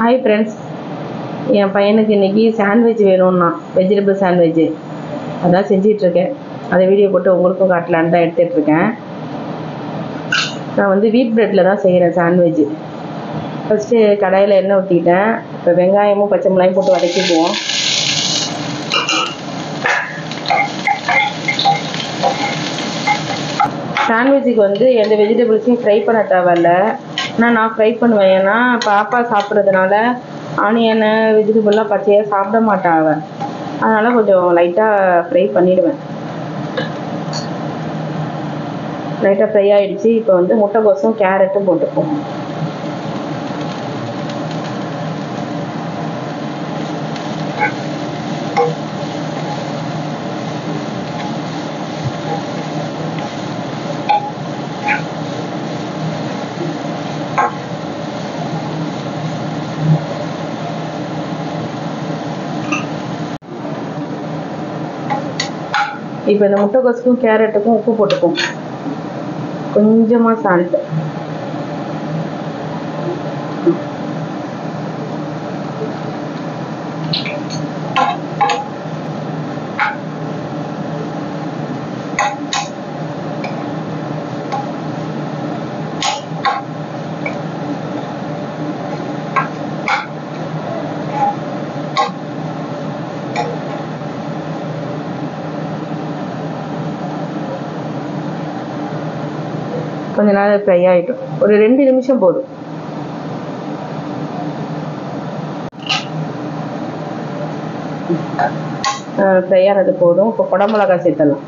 Hi friends, என் பையனுக்கு இன்றைக்கி sandwich வேணும்னா வெஜிடபிள் சாண்ட்விட்சு அதான் செஞ்சிட்ருக்கேன். அதை வீடியோ போட்டு உங்களுக்கும் காட்டலான்னு தான் எடுத்துகிட்ருக்கேன். நான் வீட் ப்ரெட்டில் தான் செய்கிறேன் சாண்ட்விட்சு. ஃபஸ்ட்டு கடாயில் எண்ணெய் ஊற்றிக்கிட்டேன். இப்போ வெங்காயமும் பச்சை மிளகாயும் போட்டு வதக்கிக்குவோம். சாண்ட்விட்சுக்கு எந்த வெஜிடபிள்ஸையும் ஃப்ரை பண்ண தேவையில்ல. ஆனால் நான் ஃப்ரை பண்ணுவேன். ஏன்னா பாப்பா சாப்பிட்றதுனால ஆனியனு வெஜிடபிள்லாம் பச்சையாக சாப்பிட மாட்டாள். அதனால் கொஞ்சம் லைட்டாக ஃப்ரை பண்ணிவிடுவேன். லைட்டாக ஃப்ரை ஆகிடுச்சு. இப்போ முட்டைக்கோசும் கேரட்டும் போட்டுப்போம். இப்போ இந்த முட்டைக்கோசுக்கும் கேரட்டுக்கும் உப்பு போட்டுப்போம். கொஞ்சமாக சால்ட்டு. கொஞ்ச நேரம் ஃப்ரை ஆகிட்டோம். ஒரு 2 நிமிஷம் போதும். ஃப்ரை ஆனது போதும். இப்போ குடமிளகா சேர்த்தலாம்.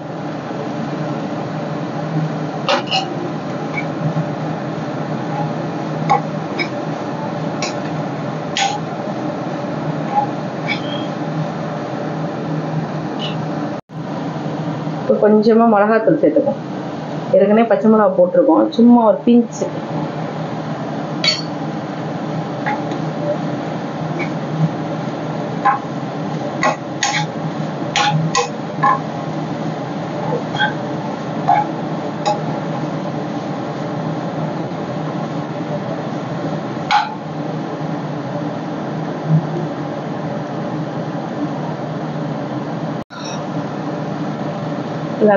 இப்போ கொஞ்சமாக மிளகாத்தூள் சேர்த்துக்கும். ஏற்கனவே பச்சை மிளகா போட்டிருக்கோம். சும்மா ஒரு பிஞ்சு.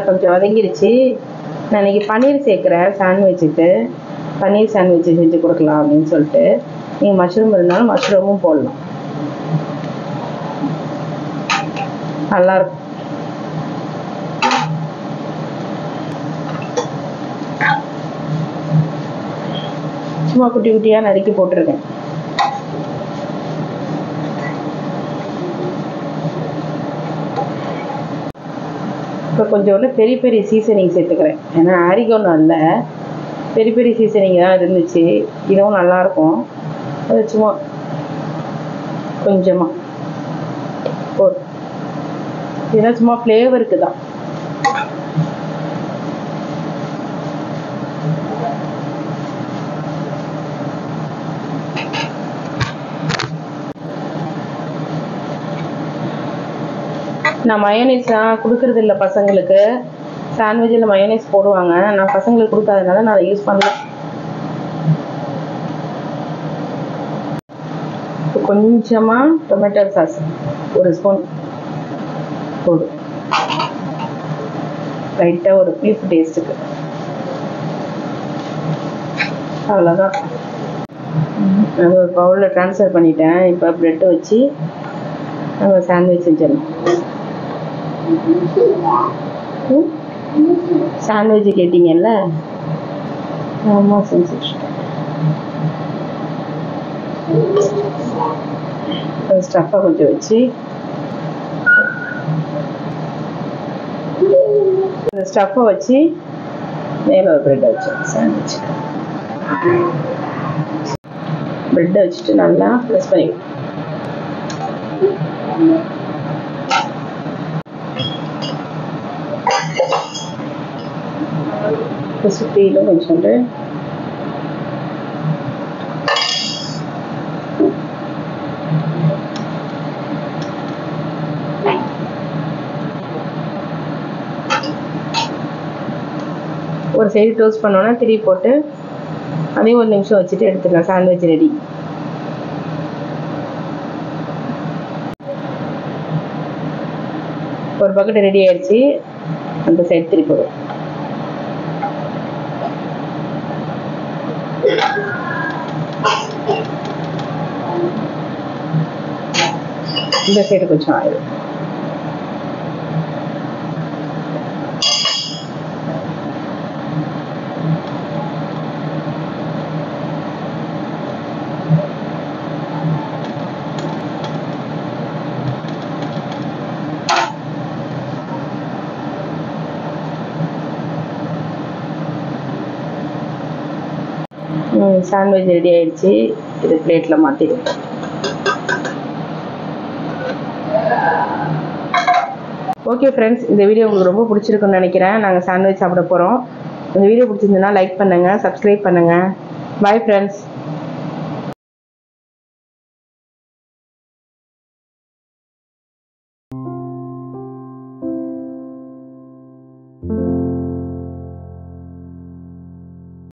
கொஞ்சம் வதங்கிடுச்சு. நான் இன்றைக்கி பன்னீர் சேர்க்குறேன் சாண்ட்விட்சுக்கு. பன்னீர் சாண்ட்விட்சு செஞ்சு கொடுக்கலாம் அப்படின்னு சொல்லிட்டு. நீங்கள் மஷ்ரூம் இருந்தாலும் மஷ்ரூமும் போடலாம், நல்லாயிருக்கும். சும்மா குட்டி குட்டியாக நறுக்கி போட்டிருக்கேன். இப்போ கொஞ்சோண்டு பெரிய பெரிய சீசனிங் சேர்த்துக்கிறேன். ஏன்னா ஆரிகோனோ இல்லை, பெரிய பெரிய சீசனிங் தான் இருந்துச்சு. இதுவும் நல்லாயிருக்கும். அது சும்மா கொஞ்சமாக போதும். இதெல்லாம் சும்மா ஃப்ளேவருக்கு தான். நான் மயோனைஸ்லாம் கொடுக்கறது இல்லை பசங்களுக்கு. சாண்ட்விட்சில் மயோனைஸ் போடுவாங்க. நான் பசங்களுக்கு கொடுக்காதனால நான் அதை யூஸ் பண்ணல. கொஞ்சமாக டொமேட்டோ சாஸ் ஒரு ஸ்பூன் போடும். லைட்டாக ஒரு பீஃப் டேஸ்ட்டுக்கு. அவ்வளோதான். அது ஒரு பவுலில் ட்ரான்ஸ்ஃபர் பண்ணிட்டேன். இப்போ ப்ரெட்டு வச்சு நம்ம சாண்ட்விச் செஞ்சிடலாம். சாண்ட்விட்சு கேட்டீங்கல்ல, ஆமாம் செஞ்சுட்டேன். ஸ்டஃப்பை கொஞ்சம் வச்சு இந்த ஸ்டஃப்பை வச்சு மேலே ஒரு ப்ரெட்டை வச்சேன். சாண்ட்விச் ப்ரெட்டை வச்சுட்டு நல்லா ப்ரெஸ் பண்ணி சுற்றிலும் கொஞ்சோண்டு ஒரு சைடு டோஸ்ட் பண்ணோன்னா திருப்பி போட்டு அதையும் 1 நிமிஷம் வச்சுட்டு எடுத்துக்கலாம். Sandwich ready. ஒரு பக்கெட் ரெடி ஆயிடுச்சு. அந்த சைடு திருப்பி வரும். இந்த சைடு கொஞ்சம் ஆயிடும். சாண்ட்விச் ரெடி ஆயிடுச்சு. இது பிளேட்டில் மாற்றிடுவோம். ஓகே ஃப்ரெண்ட்ஸ், இந்த வீடியோ உங்களுக்கு ரொம்ப பிடிச்சிருக்குன்னு நினைக்கிறேன். நாங்கள் சாண்ட்விச் சாப்பிட போகிறோம். இந்த வீடியோ பிடிச்சிருந்ததுன்னா லைக் பண்ணுங்கள், சப்ஸ்கிரைப் பண்ணுங்கள். Bye friends.